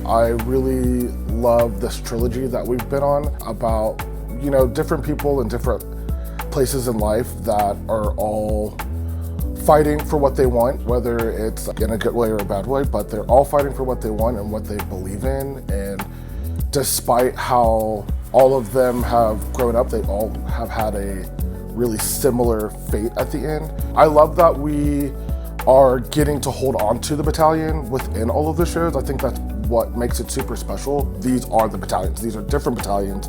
I really love this trilogy that we've been on about, different people in different places in life that are all fighting for what they want, whether it's in a good way or a bad way, but they're all fighting for what they want and what they believe in. And despite how all of them have grown up, they all have had a really similar fate at the end. I love that we are getting to hold on to the battalion within all of the shows. I think that's what makes it super special. These are the battalions. These are different battalions,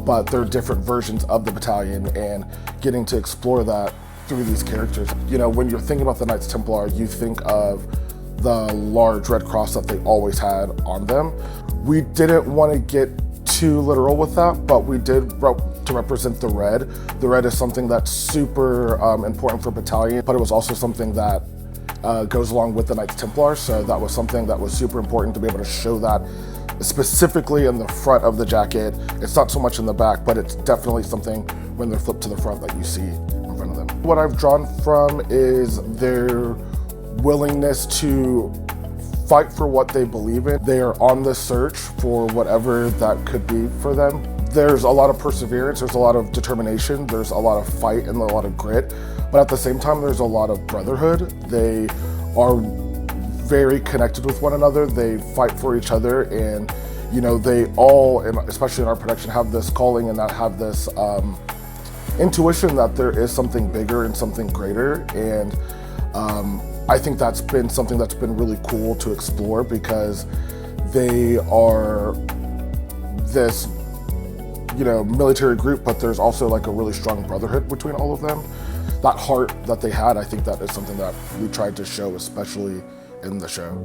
but they're different versions of the battalion, and getting to explore that through these characters. When you're thinking about the Knights Templar, you think of the large red cross that they always had on them. We didn't want to get too literal with that, but we did to represent the red. The red is something that's super important for battalion, but it was also something that goes along with the Knights Templar, so that was something that was super important to be able to show that specifically in the front of the jacket. It's not so much in the back, but it's definitely something when they're flipped to the front that you see in front of them. What I've drawn from is their willingness to fight for what they believe in. They are on the search for whatever that could be for them. There's a lot of perseverance, there's a lot of determination, there's a lot of fight and a lot of grit, but at the same time there's a lot of brotherhood. They are very connected with one another, they fight for each other, and they all, and especially in our production, have this calling and that have this intuition that there is something bigger and something greater. And I think that's been something that's been really cool to explore, because they are this military group, but there's also like a really strong brotherhood between all of them. That heart that they had, I think that is something that we tried to show, especially in the show.